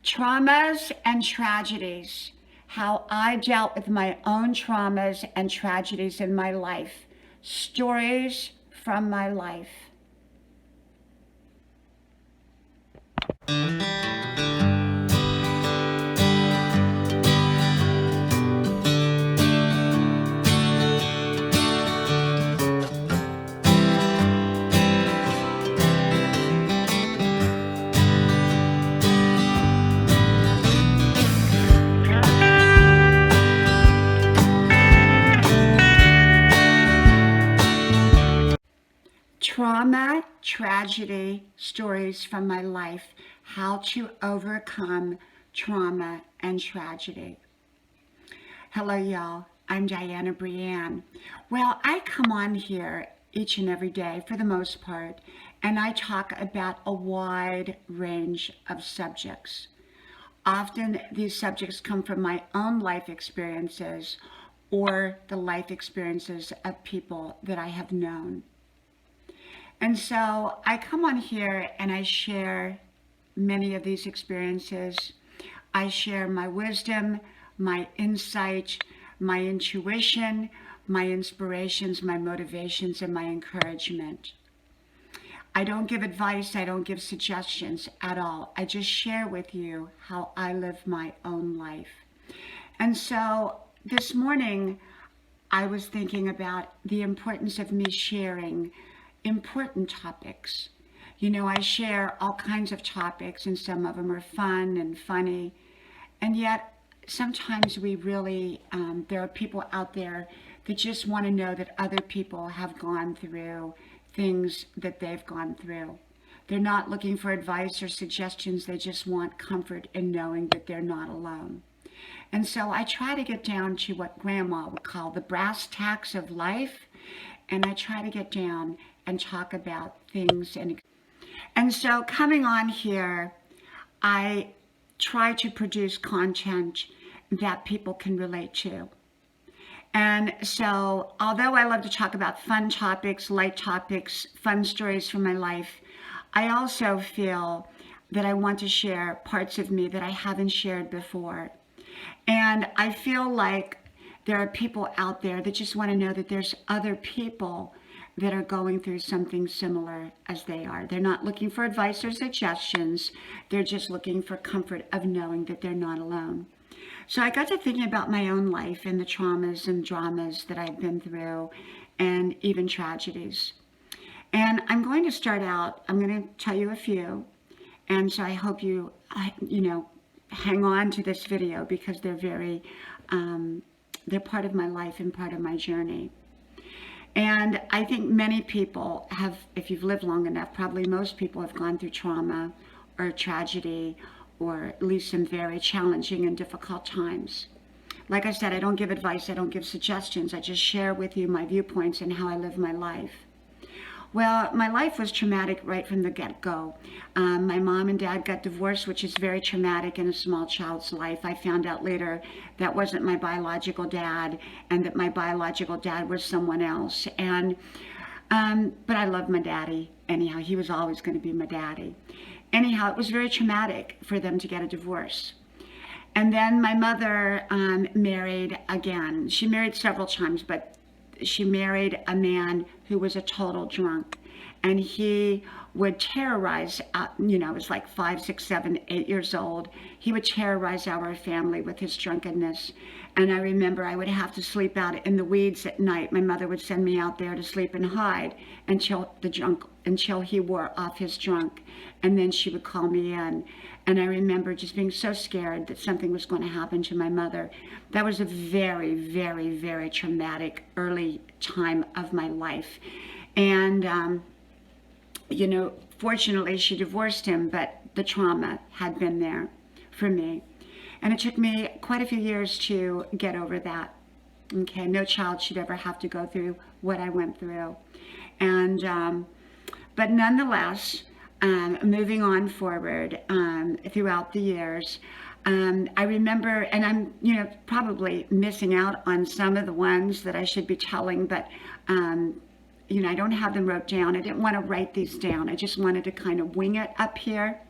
Traumas and tragedies, how I dealt with my own traumas and tragedies in my life. Stories from my life. Trauma, tragedy, stories from my life, how to overcome trauma and tragedy. Hello, y'all. I'm Dianna Brianne. Well, I come on here each and every day for the most part, and I talk about a wide range of subjects. Often these subjects come from my own life experiences or the life experiences of people that I have known. And so I come on here and I share many of these experiences. I share my wisdom, my insight, my intuition, my inspirations, my motivations, and my encouragement. I don't give advice, I don't give suggestions at all. I just share with you how I live my own life. And so this morning, I was thinking about the importance of me sharing important topics. You know, I share all kinds of topics, and some of them are fun and funny, and yet sometimes we really, there are people out there that just want to know that other people have gone through things that they've gone through. They're not looking for advice or suggestions, they just want comfort in knowing that they're not alone. And so I try to get down to what Grandma would call the brass tacks of life, and I try to get down and talk about things. And so coming on here, I try to produce content that people can relate to. And so although I love to talk about fun topics, light topics, fun stories from my life, I also feel that I want to share parts of me that I haven't shared before. And I feel like there are people out there that just want to know that there's other people that are going through something similar as they are. They're not looking for advice or suggestions. They're just looking for comfort of knowing that they're not alone. So I got to thinking about my own life and the traumas and dramas that I've been through, and even tragedies. And I'm going to start out, I'm going to tell you a few. And so I hope you hang on to this video, because they're part of my life and part of my journey. And I think many people have, if you've lived long enough, probably most people have gone through trauma or tragedy, or at least some very challenging and difficult times. Like I said, I don't give advice, I don't give suggestions, I just share with you my viewpoints and how I live my life. Well, my life was traumatic right from the get-go. My mom and dad got divorced, which is very traumatic in a small child's life. I found out later that wasn't my biological dad, and that my biological dad was someone else. And but I loved my daddy anyhow. He was always going to be my daddy. Anyhow, it was very traumatic for them to get a divorce. And then my mother married again. She married several times, but she married a man who was a total drunk, and he would terrorize, I was like 5, 6, 7, 8 years old. He would terrorize our family with his drunkenness. And I remember I would have to sleep out in the weeds at night. My mother would send me out there to sleep and hide until he wore off his drunk. And then she would call me in. And I remember just being so scared that something was going to happen to my mother. That was a very, very, very traumatic early time of my life. And, fortunately she divorced him, but the trauma had been there for me. And it took me quite a few years to get over that. Okay, no child should ever have to go through what I went through. And, but nonetheless, moving on forward throughout the years, I remember, and I'm, probably missing out on some of the ones that I should be telling, but, I don't have them wrote down. I didn't want to write these down. I just wanted to kind of wing it up here.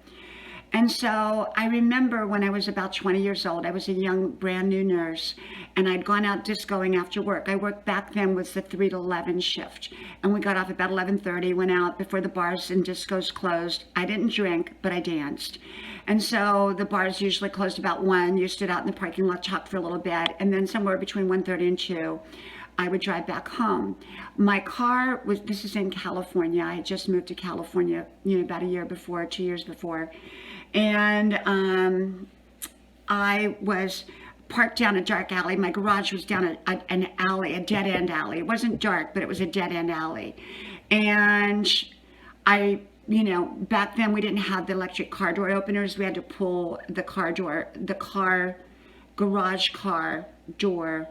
And so I remember when I was about 20 years old, I was a young, brand new nurse, and I'd gone out discoing after work. I worked back then was the 3 to 11 shift, and we got off about 11:30, went out before the bars and discos closed. I didn't drink, but I danced. And so the bars usually closed about 1. You stood out in the parking lot, talked for a little bit, and then somewhere between 1:30 and 2, I would drive back home. My car was, this is in California. I had just moved to California, about a year before, 2 years before. And I was parked down a dark alley. My garage was down an alley, a dead end alley. It wasn't dark, but it was a dead end alley. And back then we didn't have the electric car door openers. We had to pull the garage car door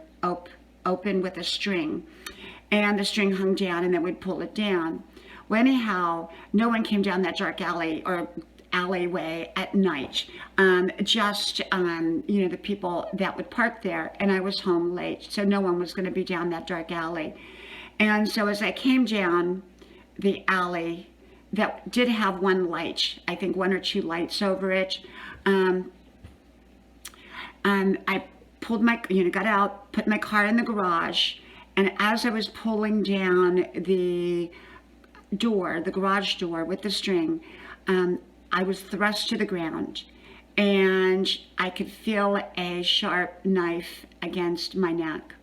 open with a string. And the string hung down, and then we'd pull it down. Well, anyhow, no one came down that dark alley or alleyway at night, just the people that would park there, and I was home late, so no one was going to be down that dark alley. And so as I came down the alley that did have one light, I think 1 or 2 lights over it, I pulled got out, put my car in the garage, and as I was pulling down the garage door with the string, I was thrust to the ground, and I could feel a sharp knife against my neck.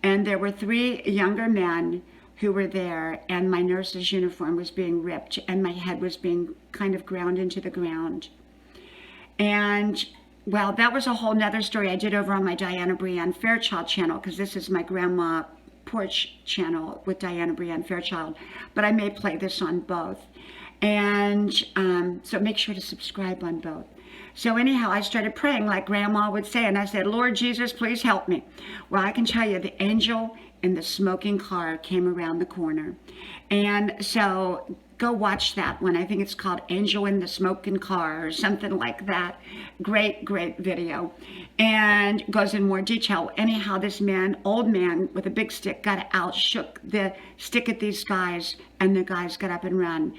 And there were 3 younger men who were there, and my nurse's uniform was being ripped, and my head was being kind of ground into the ground. And well, that was a whole nother story I did over on my Dianna Brianne Fairchild channel, because this is my grandma porch channel with Dianna Brianne Fairchild, but I may play this on both. And so make sure to subscribe on both. So anyhow, I started praying like Grandma would say, and I said, Lord Jesus, please help me. Well, I can tell you, the angel in the smoking car came around the corner. And so go watch that one. I think it's called Angel in the Smoking Car or something like that. Great, great video. And goes in more detail. Anyhow, this man, old man with a big stick, got out, shook the stick at these guys, and the guys got up and ran.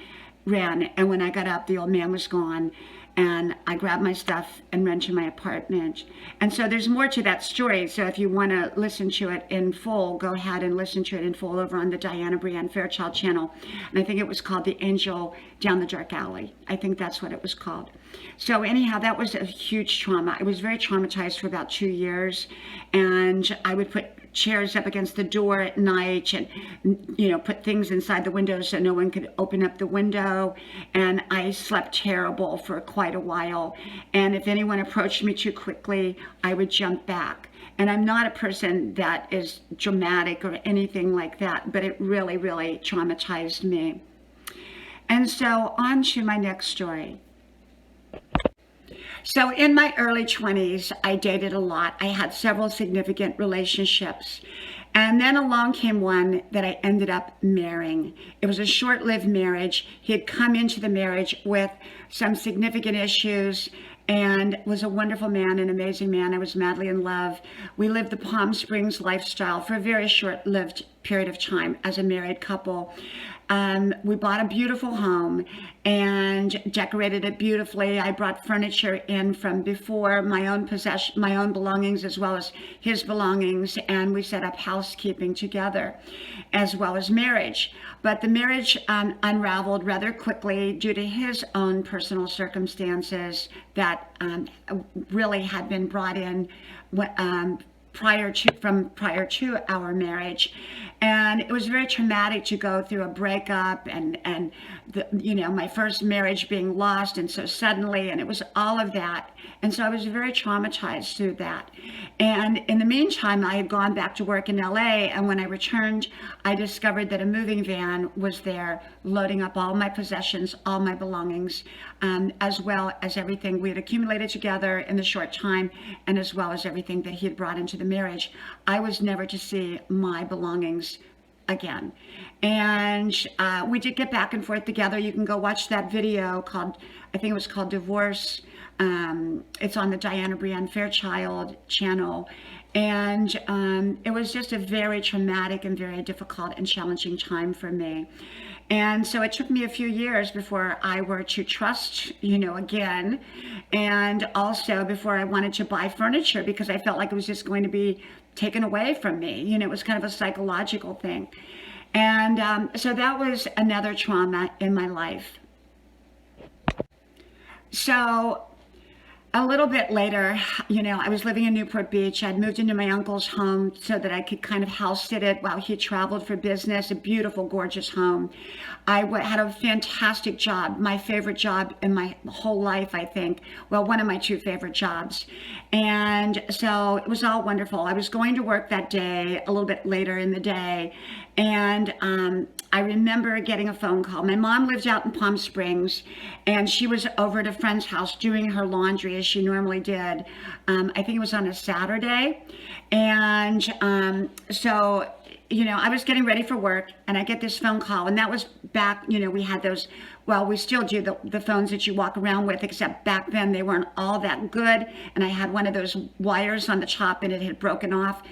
And when I got up, the old man was gone, and I grabbed my stuff and ran to my apartment. And so there's more to that story. So if you want to listen to it in full, go ahead and listen to it in full over on the Dianna Brianne Fairchild channel. And I think it was called The Angel Down the Dark Alley. I think that's what it was called. So anyhow, that was a huge trauma. I was very traumatized for about 2 years, and I would put chairs up against the door at night, and put things inside the window so no one could open up the window. And I slept terrible for quite a while, and if anyone approached me too quickly, I would jump back. And I'm not a person that is dramatic or anything like that, but it really, really traumatized me. And so on to my next story. So in my early 20s, I dated a lot. I had several significant relationships. And then along came one that I ended up marrying. It was a short-lived marriage. He had come into the marriage with some significant issues and was a wonderful man, an amazing man. I was madly in love. We lived the Palm Springs lifestyle for a very short-lived period of time as a married couple. We bought a beautiful home and decorated it beautifully. I brought furniture in from before, my own belongings as well as his belongings, and we set up housekeeping together as well as marriage. But the marriage unraveled rather quickly due to his own personal circumstances that really had been brought in prior to our marriage. And it was very traumatic to go through a breakup and my first marriage being lost, and so suddenly, and it was all of that. And so I was very traumatized through that. And in the meantime, I had gone back to work in LA, and when I returned, I discovered that a moving van was there loading up all my possessions, all my belongings, as well as everything we had accumulated together in the short time, and as well as everything that he had brought into the marriage. I was never to see my belongings again. And we did get back and forth together. You can go watch that video called, I think it was called Divorce. It's on the Dianna Brianne Fairchild channel. And it was just a very traumatic and very difficult and challenging time for me. And so it took me a few years before I were to trust, again. And also before I wanted to buy furniture because I felt like it was just going to be taken away from me. It was kind of a psychological thing. And so that was another trauma in my life. So a little bit later, I was living in Newport Beach. I'd moved into my uncle's home so that I could kind of house sit it while he traveled for business, a beautiful, gorgeous home. I had a fantastic job, my favorite job in my whole life, I think. Well, one of my two favorite jobs. And so it was all wonderful. I was going to work that day, a little bit later in the day. And I remember getting a phone call. My mom lived out in Palm Springs, and she was over at a friend's house doing her laundry as she normally did. I think it was on a Saturday. And so, I was getting ready for work, and I get this phone call. And that was back, we had those, well, we still do the phones that you walk around with, except back then they weren't all that good. And I had one of those wires on the top, and it had broken off.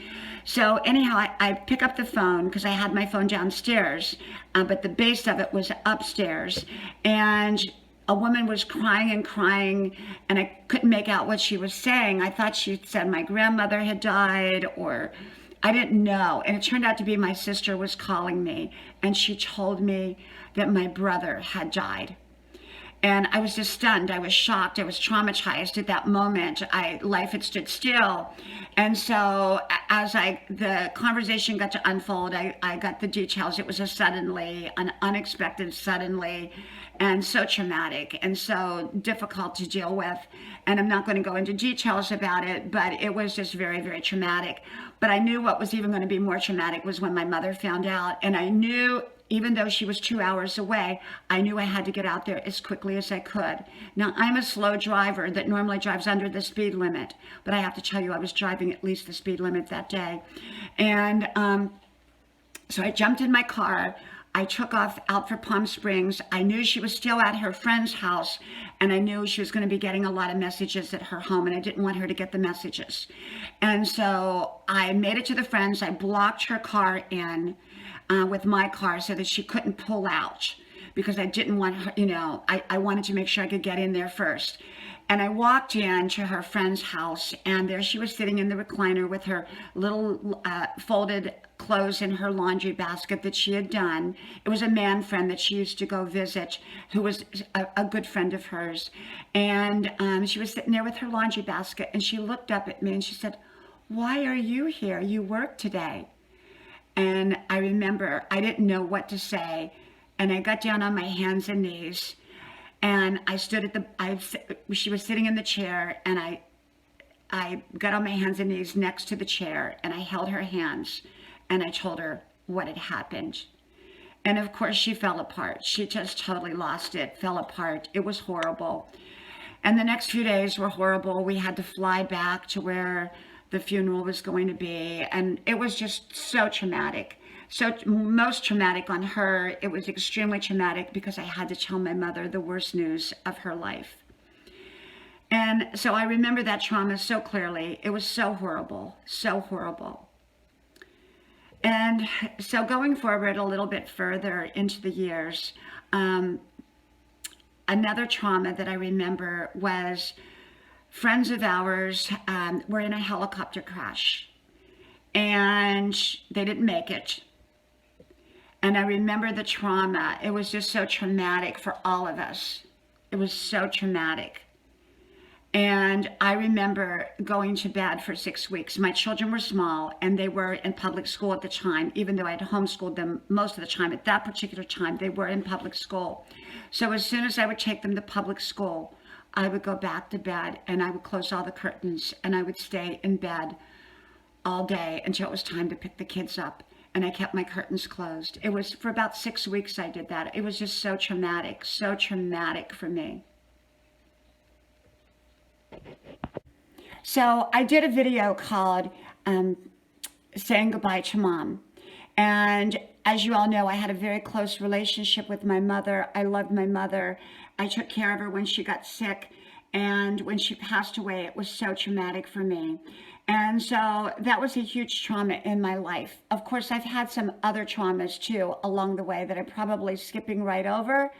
So anyhow, I pick up the phone because I had my phone downstairs, but the base of it was upstairs. And a woman was crying and crying, and I couldn't make out what she was saying. I thought she said my grandmother had died, or I didn't know. And it turned out to be my sister was calling me, and she told me that my brother had died. And I was just stunned. I was shocked. I was traumatized at that moment. Life had stood still. And so as the conversation got to unfold, I got the details. It was an unexpected suddenly, and so traumatic and so difficult to deal with. And I'm not going to go into details about it, but it was just very, very traumatic. But I knew what was even going to be more traumatic was when my mother found out. And I knew, even though she was 2 hours away, I knew I had to get out there as quickly as I could. Now, I'm a slow driver that normally drives under the speed limit, but I have to tell you, I was driving at least the speed limit that day. And so I jumped in my car. I took off out for Palm Springs. I knew she was still at her friend's house, and I knew she was going to be getting a lot of messages at her home, and I didn't want her to get the messages. And so I made it to the friends. I blocked her car in with my car so that she couldn't pull out, because I didn't want her, I wanted to make sure I could get in there first. And I walked in to her friend's house, and there she was sitting in the recliner with her little folded clothes in her laundry basket that she had done. It was a man friend that she used to go visit, who was a good friend of hers. And she was sitting there with her laundry basket, and she looked up at me and she said, "Why are you here? You work today." And I remember I didn't know what to say. And I got down on my hands and knees, and I stood she was sitting in the chair, and I got on my hands and knees next to the chair, and I held her hands, and I told her what had happened. And of course she fell apart. She just totally lost it, fell apart. It was horrible. And the next few days were horrible. We had to fly back to where the funeral was going to be, and it was just so traumatic. So most traumatic on her. It was extremely traumatic because I had to tell my mother the worst news of her life. And so I remember that trauma so clearly. It was so horrible, so horrible. And so going forward a little bit further into the years, another trauma that I remember was friends of ours were in a helicopter crash, and they didn't make it. And I remember the trauma. It was just so traumatic for all of us. It was so traumatic. And I remember going to bed for 6 weeks. My children were small, and they were in public school at the time, even though I had homeschooled them most of the time. At that particular time, they were in public school. So as soon as I would take them to public school, I would go back to bed, and I would close all the curtains, and I would stay in bed all day until it was time to pick the kids up. And I kept my curtains closed. It was for about 6 weeks I did that. It was just so traumatic for me. So I did a video called Saying Goodbye to Mom. And as you all know, I had a very close relationship with my mother. I loved my mother. I took care of her when she got sick. And when she passed away, it was so traumatic for me. And so that was a huge trauma in my life. Of course, I've had some other traumas too along the way that I'm probably skipping right over.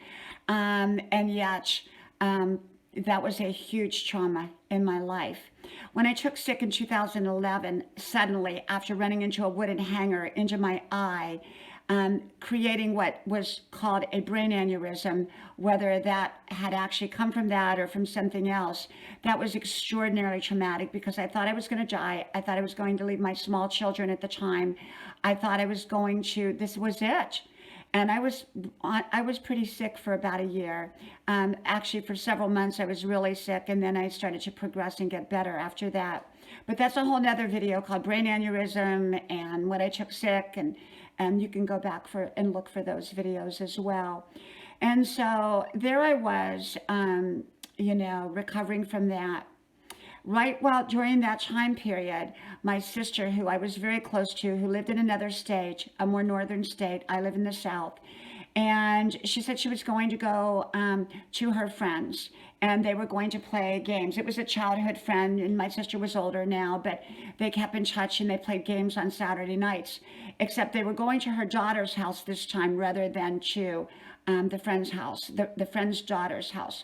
And yet, um, that was a huge trauma in my life. When I took sick in 2011, suddenly, after running into a wooden hanger into my eye, creating what was called a brain aneurysm, whether that had actually come from that or from something else. That was extraordinarily traumatic because I thought I was going to die. I thought I was going to leave my small children at the time. I thought I was going to, this was it. And I was pretty sick for about a year. Actually, for several months, I was really sick, and then I started to progress and get better after that. But that's a whole nother video called brain aneurysm and when I took sick, and you can go back and look for those videos as well. And so there I was, recovering from that. Right, well, during that time period, my sister, who I was very close to, who lived in another state, a more northern state, I live in the South, and she said she was going to go to her friends, and they were going to play games. It was a childhood friend, and my sister was older now, but they kept in touch, and they played games on Saturday nights, except they were going to her daughter's house this time rather than to the friend's house, the friend's daughter's house.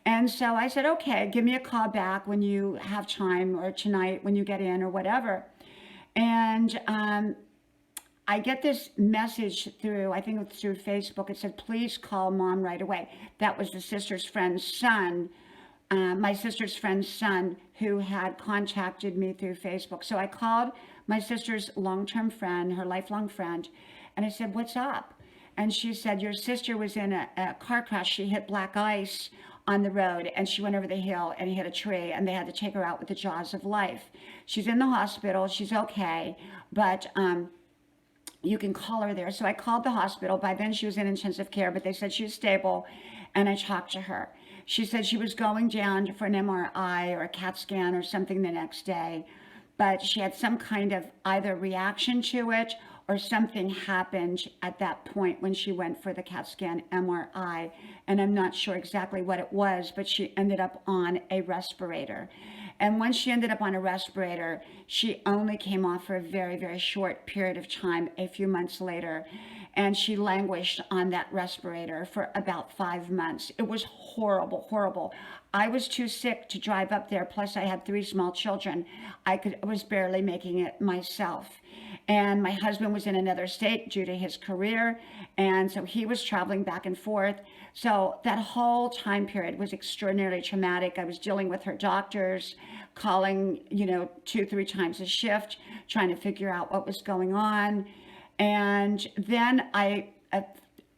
And so I said, okay, give me a call back when you have time or tonight when you get in or whatever. And I get this message through, I think it was through Facebook. It said, please call mom right away. That was the sister's friend's son, my sister's friend's son, who had contacted me through Facebook. So I called my sister's long-term friend, her lifelong friend, and I said, what's up? And she said, your sister was in a car crash. She hit black ice on the road, and she went over the hill and hit a tree, and they had to take her out with the jaws of life. She's in the hospital. She's okay, but you can call her there. So I called the hospital. By then she was in intensive care, but they said she was stable, and I talked to her. She said she was going down for an MRI or a CAT scan or something the next day, but she had some kind of either reaction to it or something happened at that point when she went for the CAT scan MRI. And I'm not sure exactly what it was, but she ended up on a respirator. And when she ended up on a respirator, she only came off for a very, very short period of time, a few months later. And she languished on that respirator for about 5 months. It was horrible, horrible. I was too sick to drive up there. Plus I had 3 small children. I was barely making it myself. And my husband was in another state due to his career. And so he was traveling back and forth. So that whole time period was extraordinarily traumatic. I was dealing with her doctors, calling, 2-3 times a shift, trying to figure out what was going on. And then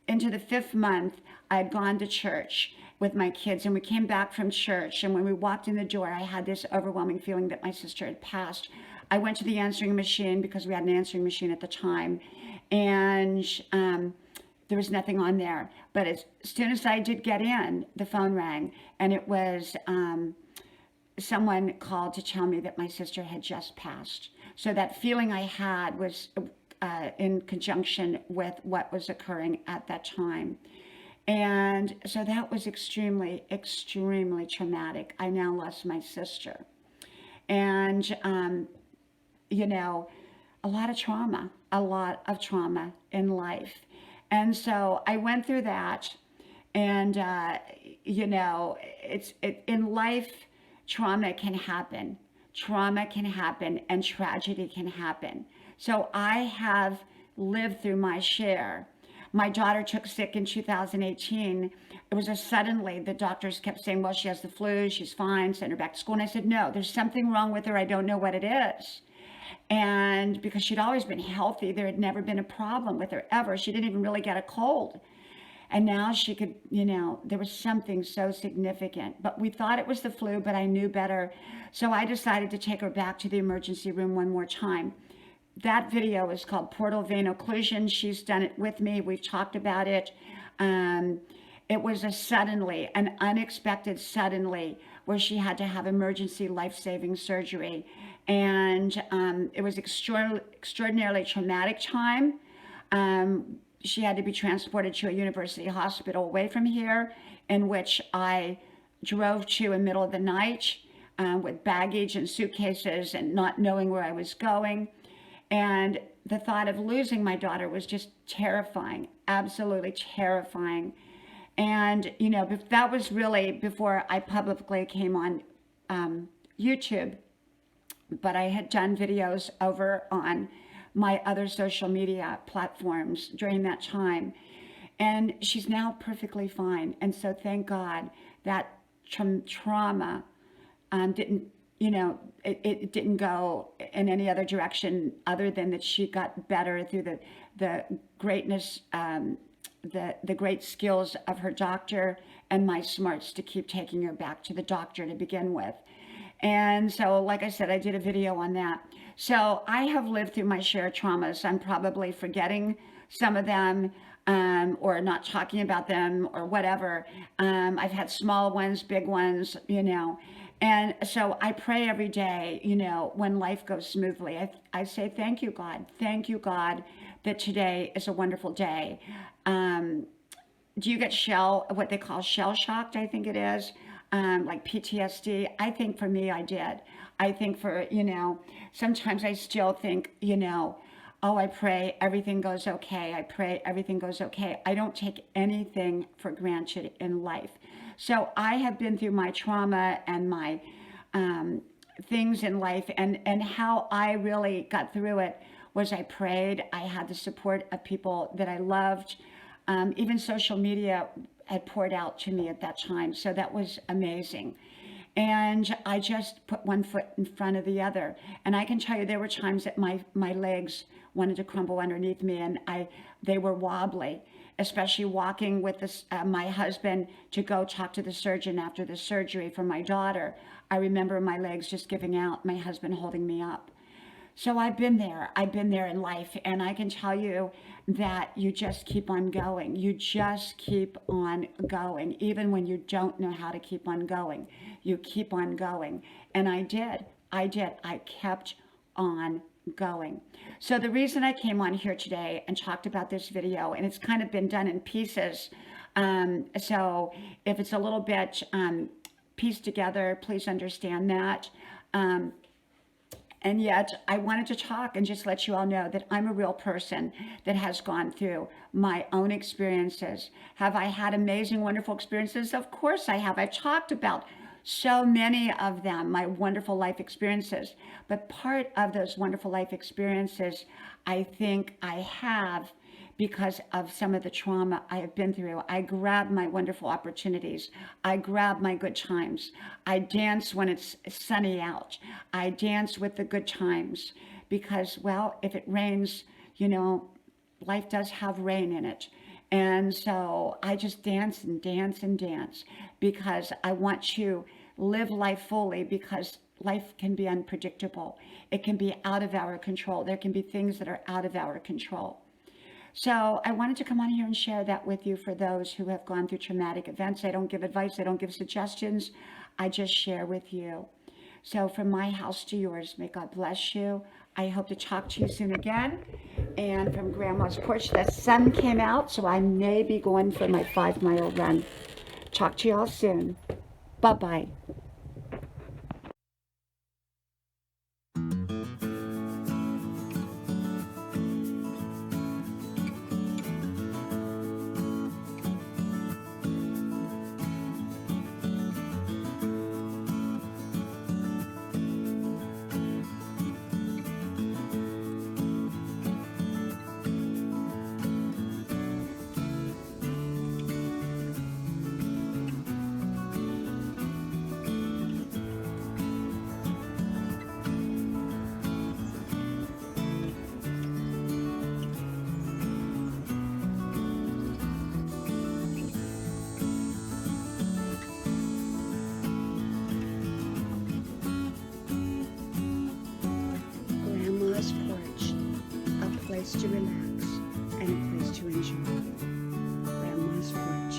into the 5th month, I had gone to church with my kids, and we came back from church. And when we walked in the door, I had this overwhelming feeling that my sister had passed. I went to the answering machine because we had an answering machine at the time, and there was nothing on there. But as soon as I did get in, the phone rang, and it was someone called to tell me that my sister had just passed. So that feeling I had was in conjunction with what was occurring at that time. And so that was extremely, extremely traumatic. I now lost my sister. And, a lot of trauma in life. And so I went through that. And, in life, trauma can happen. Trauma can happen and tragedy can happen. So I have lived through my share. My daughter took sick in 2018. It was suddenly, the doctors kept saying, well, she has the flu, she's fine, send her back to school. And I said, no, there's something wrong with her. I don't know what it is. And because she'd always been healthy, there had never been a problem with her ever. She didn't even really get a cold. And now she could, there was something so significant. But we thought it was the flu, but I knew better. So I decided to take her back to the emergency room one more time. That video is called Portal Vein Occlusion. She's done it with me. We've talked about it. It was an unexpected suddenly, where she had to have emergency life-saving surgery. And it was extraordinarily traumatic time. She had to be transported to a university hospital away from here, in which I drove to in the middle of the night. with baggage and suitcases and not knowing where I was going. And the thought of losing my daughter was just terrifying, absolutely terrifying. And, you know, that was really before I publicly came on YouTube, but I had done videos over on my other social media platforms during that time. And she's now perfectly fine. And so thank God that trauma didn't, you know, it didn't go in any other direction other than that she got better through the greatness, the great skills of her doctor and my smarts to keep taking her back to the doctor to begin with. And so, like I said, I did a video on that. So I have lived through my share of traumas. I'm probably forgetting some of them, or not talking about them or whatever. I've had small ones, big ones, you know. And so I pray every day, you know, when life goes smoothly. I say, thank you, God. Thank you, God, that today is a wonderful day. Do you get what they call shell shocked, I think it is, like PTSD? I think for me, I did. I think for, you know, sometimes I still think, you know, oh, I pray everything goes okay. I pray everything goes okay. I don't take anything for granted in life. So I have been through my trauma and my things in life, and how I really got through it was I prayed. I had the support of people that I loved. Even social media had poured out to me at that time. So that was amazing. And I just put one foot in front of the other. And I can tell you there were times that my legs wanted to crumble underneath me, and they were wobbly, especially walking with my husband to go talk to the surgeon after the surgery for my daughter. I remember my legs just giving out, my husband holding me up. So I've been there in life, and I can tell you that you just keep on going. You just keep on going, even when you don't know how to keep on going. You keep on going. And I did. I kept on going. So the reason I came on here today and talked about this video, and it's kind of been done in pieces, so if it's a little bit pieced together, please understand that. And yet I wanted to talk and just let you all know that I'm a real person that has gone through my own experiences. Have I had amazing, wonderful experiences? Of course I have. I've talked about so many of them, my wonderful life experiences. But part of those wonderful life experiences, I think I have because of some of the trauma I have been through. I grab my wonderful opportunities. I grab my good times. I dance when it's sunny out. I dance with the good times because, well, if it rains, you know, life does have rain in it. And so I just dance and dance and dance because I want to live life fully, because life can be unpredictable. It can be out of our control. There can be things that are out of our control. So I wanted to come on here and share that with you for those who have gone through traumatic events. I don't give advice. I don't give suggestions. I just share with you. So from my house to yours, may God bless you. I hope to talk to you soon again. And from Grandma's porch, the sun came out, so I may be going for my 5-mile run. Talk to you all soon. Bye-bye. To relax and a place to enjoy. Grandma's porch.